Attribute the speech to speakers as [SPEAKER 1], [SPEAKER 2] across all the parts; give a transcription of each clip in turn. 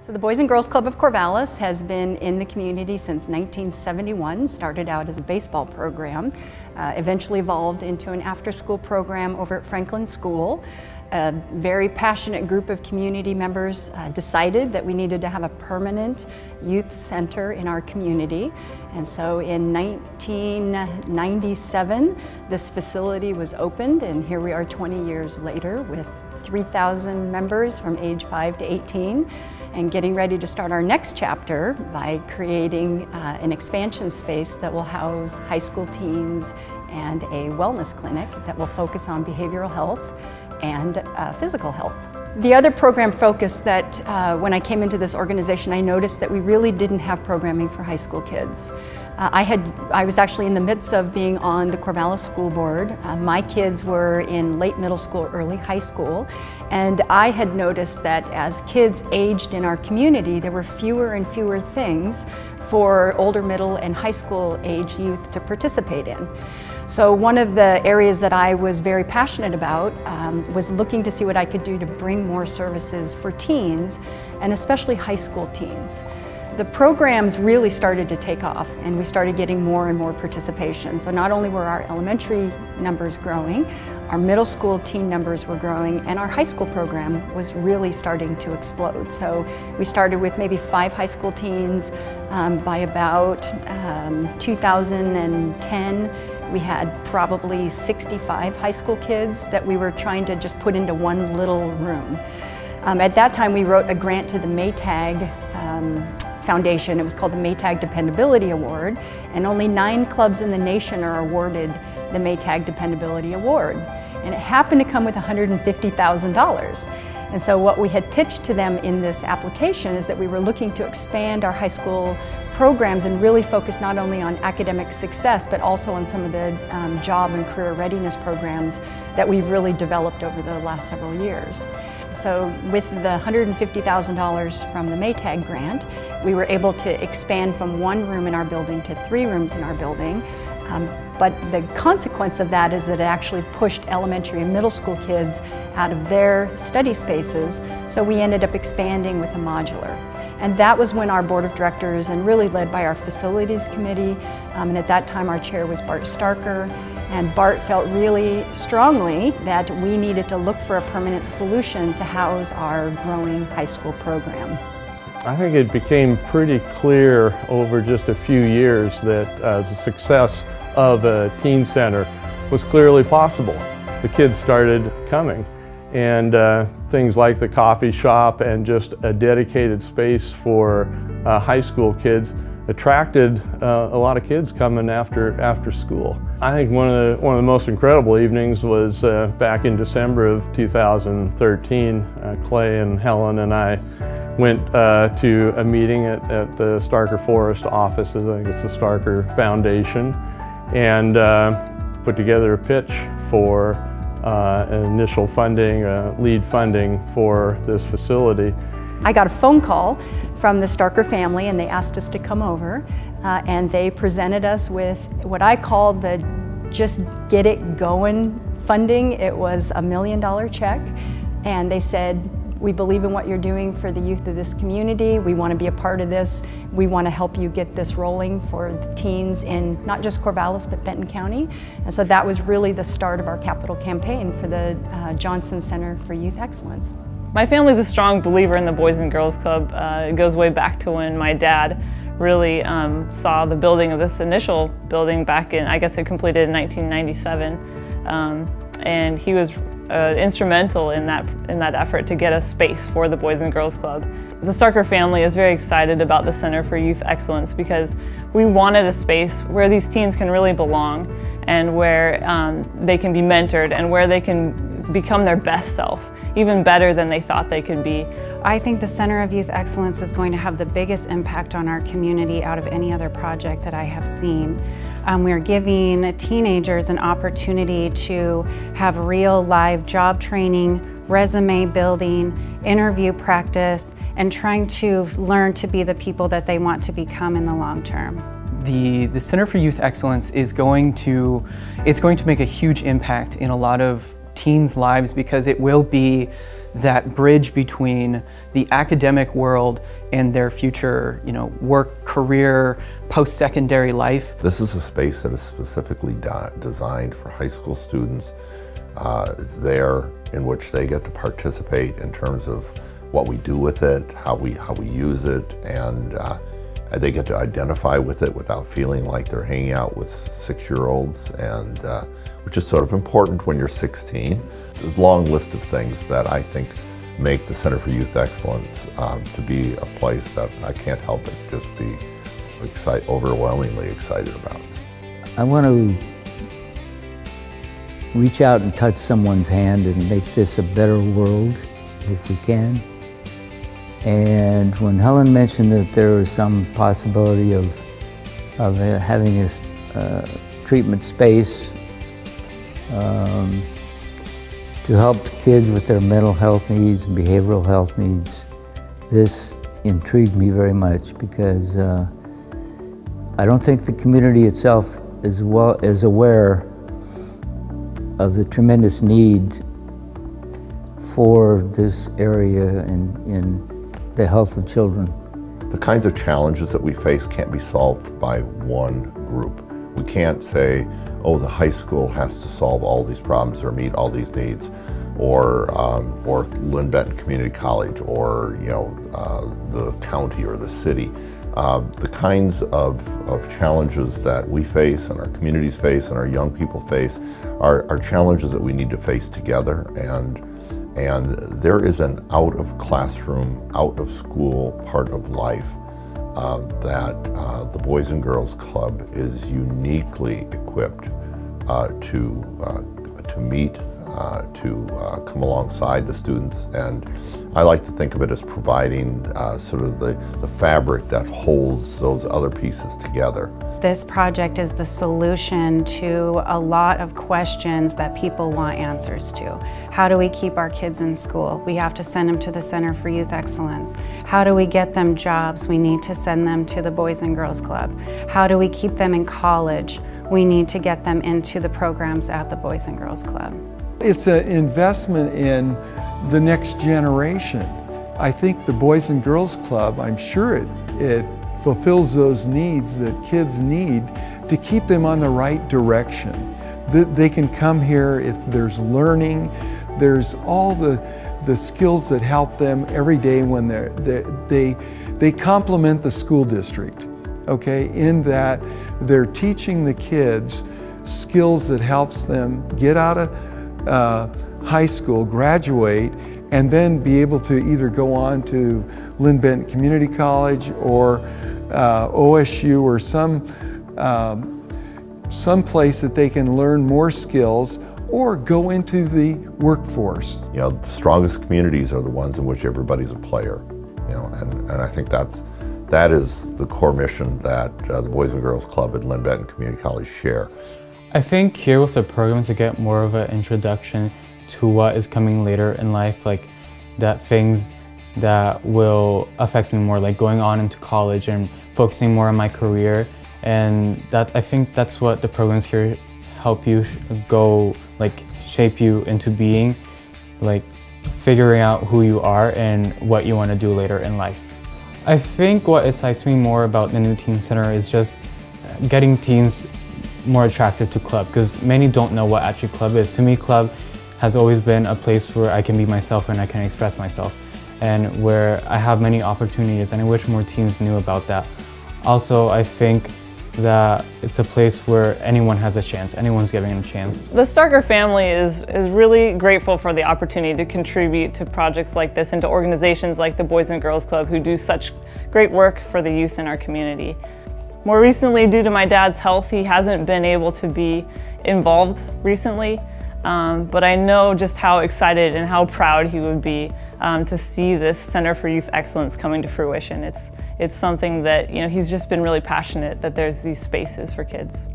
[SPEAKER 1] So the Boys and Girls Club of Corvallis has been in the community since 1971, started out as a baseball program, eventually evolved into an after-school program over at Franklin School. A very passionate group of community members decided that we needed to have a permanent youth center in our community. And so in 1997, this facility was opened, and here we are 20 years later with 3,000 members from age 5 to 18. And getting ready to start our next chapter by creating an expansion space that will house high school teens and a wellness clinic that will focus on behavioral health and physical health. The other program focus that when I came into this organization, I noticed that we really didn't have programming for high school kids. I was actually in the midst of being on the Corvallis School Board. My kids were in late middle school, early high school, and I had noticed that as kids aged in our community, there were fewer and fewer things for older middle and high school age youth to participate in. So one of the areas that I was very passionate about was looking to see what I could do to bring more services for teens, and especially high school teens. The programs really started to take off, and we started getting more and more participation. So not only were our elementary numbers growing, our middle school teen numbers were growing, and our high school program was really starting to explode. So we started with maybe 5 high school teens. By about 2010, we had probably 65 high school kids that we were trying to just put into one little room. At that time, we wrote a grant to the Maytag Foundation. It was called the Maytag Dependability Award, and only 9 clubs in the nation are awarded the Maytag Dependability Award. And it happened to come with $150,000. And so what we had pitched to them in this application is that we were looking to expand our high school programs and really focus not only on academic success, but also on some of the job and career readiness programs that we've really developed over the last several years. So with the $150,000 from the Maytag grant, we were able to expand from 1 room in our building to 3 rooms in our building. But the consequence of that is that it actually pushed elementary and middle school kids out of their study spaces, so we ended up expanding with a modular. And that was when our board of directors, and really led by our facilities committee, and at that time our chair was Bart Starker, and Bart felt really strongly that we needed to look for a permanent solution to house our growing high school program.
[SPEAKER 2] I think it became pretty clear over just a few years that the success of a teen center was clearly possible. The kids started coming, and things like the coffee shop and just a dedicated space for high school kids attracted a lot of kids coming after school. I think one of the most incredible evenings was back in December of 2013. Clay and Helen and I went to a meeting at the Starker Forest offices. I think it's the Starker Foundation, and put together a pitch for initial funding, lead funding for this facility.
[SPEAKER 1] I got a phone call from the Starker family, and they asked us to come over, and they presented us with what I call the Just Get It Going funding. It was $1 million check, and they said, "We believe in what you're doing for the youth of this community. We want to be a part of this. We want to help you get this rolling for the teens in not just Corvallis, but Benton County." And so that was really the start of our capital campaign for the Johnson Center for Youth Excellence.
[SPEAKER 3] My family's a strong believer in the Boys and Girls Club. It goes way back to when my dad really saw the building of this initial building back in, I guess it completed in 1997. And he was instrumental in that effort to get a space for the Boys and Girls Club. The Starker family is very excited about the Center for Youth Excellence because we wanted a space where these teens can really belong, and where they can be mentored, and where they can become their best self, even better than they thought they could be.
[SPEAKER 4] I think the Center of Youth Excellence is going to have the biggest impact on our community out of any other project that I have seen. We're giving teenagers an opportunity to have real live job training, resume building, interview practice, and trying to learn to be the people that they want to become in the long term.
[SPEAKER 5] The Center for Youth Excellence is going to make a huge impact in a lot of teens' lives, because it will be that bridge between the academic world and their future, work, career, post-secondary life.
[SPEAKER 6] This is a space that is specifically designed for high school students. It's there in which they get to participate in terms of what we do with it, how we use it, and they get to identify with it without feeling like they're hanging out with 6-year-olds, and which is sort of important when you're 16. There's a long list of things that I think make the Center for Youth Excellence to be a place that I can't help but just be overwhelmingly excited about.
[SPEAKER 7] I want to reach out and touch someone's hand and make this a better world if we can. And when Helen mentioned that there was some possibility of having a treatment space to help kids with their mental health needs and behavioral health needs, this intrigued me very much, because I don't think the community itself is aware of the tremendous need for this area in the health of children.
[SPEAKER 6] The kinds of challenges that we face can't be solved by one group. We can't say, oh, the high school has to solve all these problems or meet all these needs, or Lynn Benton Community College, or the county or the city. The kinds of challenges that we face and our communities face and our young people face are challenges that we need to face together, and there is an out-of-classroom, out-of-school part of life that the Boys and Girls Club is uniquely equipped to meet, to come alongside the students. And I like to think of it as providing sort of the fabric that holds those other pieces together.
[SPEAKER 4] This project is the solution to a lot of questions that people want answers to. How do we keep our kids in school? We have to send them to the Center for Youth Excellence. How do we get them jobs? We need to send them to the Boys and Girls Club. How do we keep them in college? We need to get them into the programs at the Boys and Girls Club.
[SPEAKER 8] It's an investment in the next generation. I think the Boys and Girls Club, I'm sure it fulfills those needs that kids need to keep them on the right direction. They can come here, there's learning, there's all the skills that help them every day when they complement the school district, okay, in that they're teaching the kids skills that helps them get out of high school, graduate, and then be able to either go on to Lynn Benton Community College or OSU, or some place that they can learn more skills or go into the workforce.
[SPEAKER 6] The strongest communities are the ones in which everybody's a player. And I think that is the core mission that the Boys and Girls Club at Lynn Benton Community College share.
[SPEAKER 9] I think here with the program, to get more of an introduction to what is coming later in life, like that things that will affect me more, like going on into college and focusing more on my career. And I think that's what the programs here help you go, like shape you into being, like figuring out who you are and what you want to do later in life. I think what excites me more about the new Teen Center is just getting teens more attracted to club, because many don't know what actually club is. To me, club has always been a place where I can be myself and I can express myself, and where I have many opportunities, and I wish more teens knew about that. Also, I think that it's a place where anyone has a chance, anyone's giving a chance.
[SPEAKER 3] The Starker family is really grateful for the opportunity to contribute to projects like this and to organizations like the Boys and Girls Club, who do such great work for the youth in our community. More recently, due to my dad's health, he hasn't been able to be involved recently. But I know just how excited and how proud he would be to see this Center for Youth Excellence coming to fruition. It's something that, he's just been really passionate that there's these spaces for kids.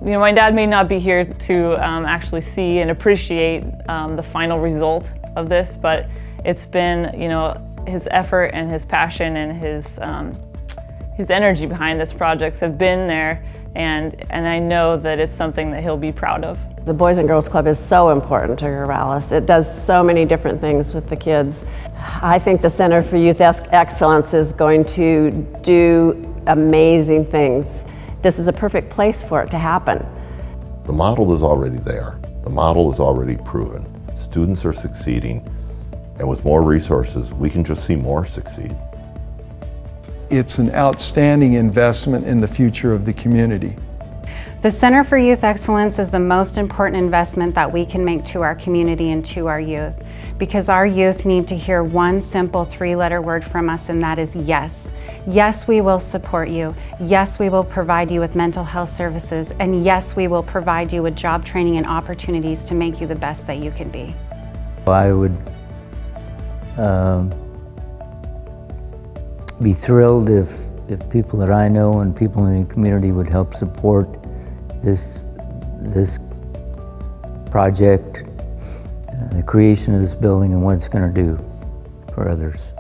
[SPEAKER 3] My dad may not be here to actually see and appreciate the final result of this, but it's been, his effort and his passion and his energy behind this project have been there, and I know that it's something that he'll be proud of.
[SPEAKER 10] The Boys and Girls Club is so important to Corvallis. It does so many different things with the kids. I think the Center for Youth Excellence is going to do amazing things. This is a perfect place for it to happen.
[SPEAKER 6] The model is already there. The model is already proven. Students are succeeding, and with more resources, we can just see more succeed.
[SPEAKER 8] It's an outstanding investment in the future of the community.
[SPEAKER 4] The Center for Youth Excellence is the most important investment that we can make to our community and to our youth, because our youth need to hear one simple three-letter word from us, and that is yes. Yes, we will support you. Yes, we will provide you with mental health services. And yes, we will provide you with job training and opportunities to make you the best that you can be.
[SPEAKER 7] I would be thrilled if people that I know and people in the community would help support this project, the creation of this building and what it's going to do for others.